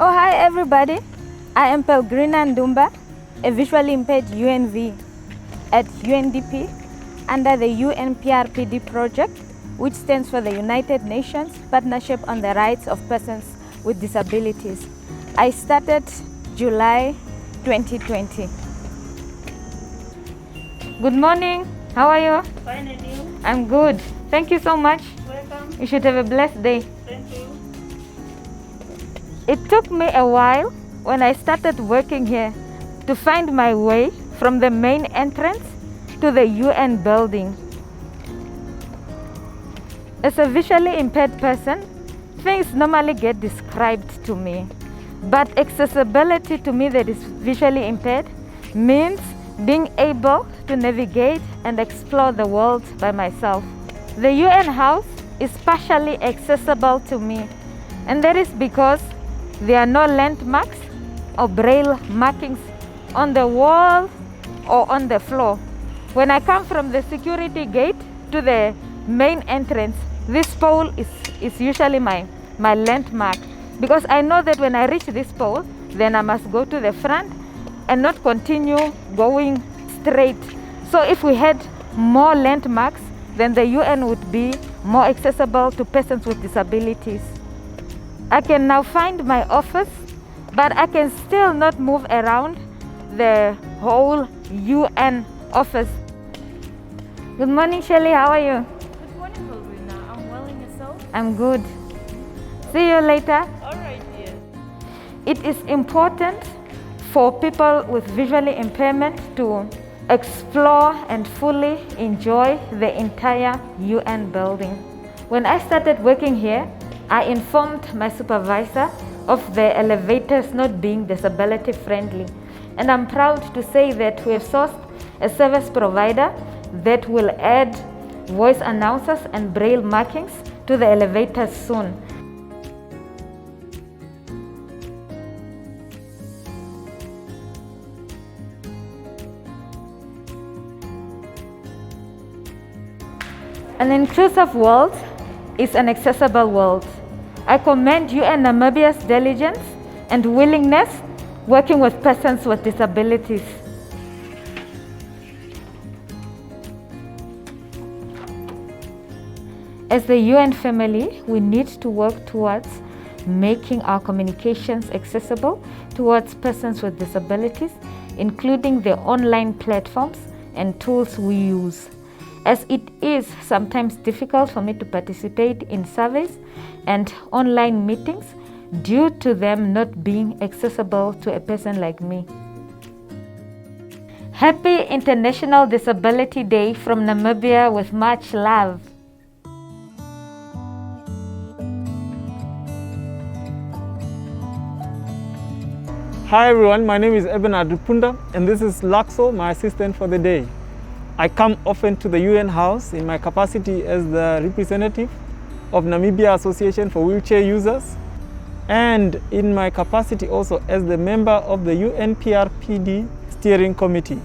Oh, hi everybody. I am Pelgrina Ndumba, a visually impaired UNV at UNDP under the UNPRPD project, which stands for the United Nations Partnership on the Rights of Persons with Disabilities. I started July 2020. Good morning. How are you? Fine, and you? I'm good. Thank you so much. Welcome. You should have a blessed day. Thank you. It took me a while when I started working here to find my way from the main entrance to the UN building. As a visually impaired person, things normally get described to me. But accessibility to me that is visually impaired means being able to navigate and explore the world by myself. The UN house is partially accessible to me, and that is because there are no landmarks or braille markings on the wall or on the floor. When I come from the security gate to the main entrance, this pole is usually my landmark, because I know that when I reach this pole, then I must go to the front and not continue going straight. So if we had more landmarks, then the UN would be more accessible to persons with disabilities. I can now find my office, but I can still not move around the whole UN office. Good morning, Shelley. How are you? Good morning, Pelgrina. I'm well, and yourself? I'm good. See you later. All right, dear. It is important for people with visually impairment to explore and fully enjoy the entire UN building. When I started working here, I informed my supervisor of the elevators not being disability friendly. And I'm proud to say that we have sourced a service provider that will add voice announcers and braille markings to the elevators soon. An inclusive world is an accessible world. I commend UN Namibia's diligence and willingness working with persons with disabilities. As the UN family, we need to work towards making our communications accessible towards persons with disabilities, including the online platforms and tools we use, as it is sometimes difficult for me to participate in surveys and online meetings due to them not being accessible to a person like me. Happy International Disability Day from Namibia with much love. Hi everyone, my name is Ebenhard Ripunda, and this is NAWCU, my assistant for the day. I come often to the UN house in my capacity as the representative of Namibia Association for Wheelchair Users, and in my capacity also as the member of the UNPRPD Steering Committee.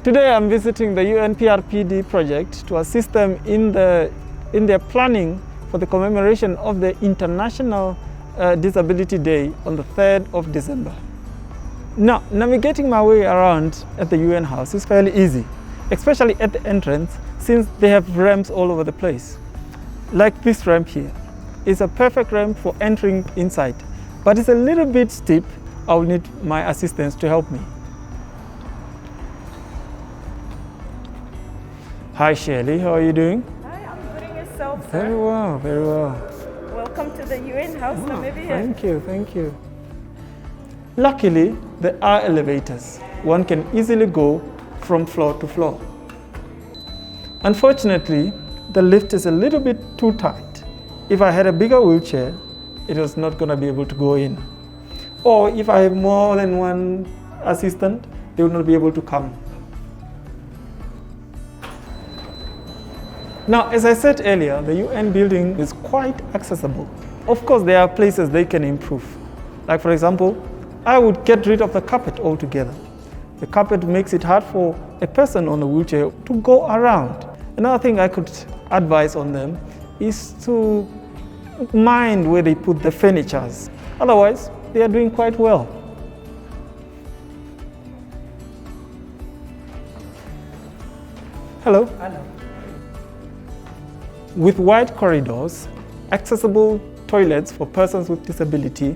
Today I'm visiting the UNPRPD project to assist them in their planning for the commemoration of the International Disability Day on the 3rd of December. Now, navigating my way around at the UN house is fairly easy, especially at the entrance, since they have ramps all over the place. Like this ramp here. It's a perfect ramp for entering inside, but it's a little bit steep. I will need my assistance to help me. Hi Shirley, how are you doing? Hi, I'm good, and yourself, sir? Very well, very well. Welcome to the UN House, Namibia. Thank you, thank you. Luckily, there are elevators. One can easily go from floor to floor. Unfortunately, the lift is a little bit too tight. If I had a bigger wheelchair, it was not going to be able to go in. Or if I have more than one assistant, they would not be able to come. Now, as I said earlier, the UN building is quite accessible. Of course, there are places they can improve. Like for example, I would get rid of the carpet altogether. The carpet makes it hard for a person on a wheelchair to go around. Another thing I could advise on them is to mind where they put the furnitures. Otherwise, they are doing quite well. Hello. Hello. With wide corridors, accessible toilets for persons with disability,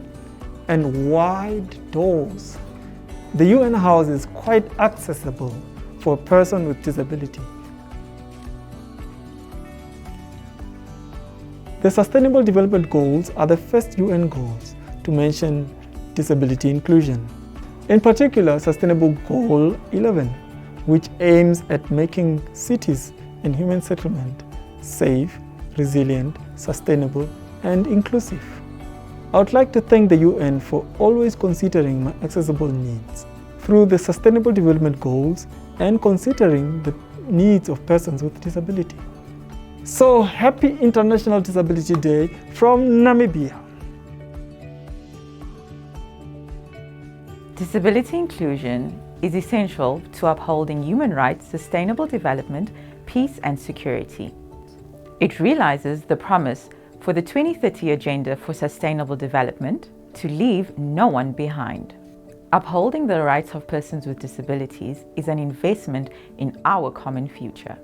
and wide doors, the UN House is quite accessible for a person with disability. The Sustainable Development Goals are the first UN goals to mention disability inclusion. In particular, Sustainable Goal 11, which aims at making cities and human settlement safe, resilient, sustainable, and inclusive. I would like to thank the UN for always considering my accessible needs through the Sustainable Development Goals and considering the needs of persons with disability. So, happy International Disability Day from Namibia. Disability inclusion is essential to upholding human rights, sustainable development, peace and security. It realizes the promise for the 2030 Agenda for Sustainable Development to leave no one behind. Upholding the rights of persons with disabilities is an investment in our common future.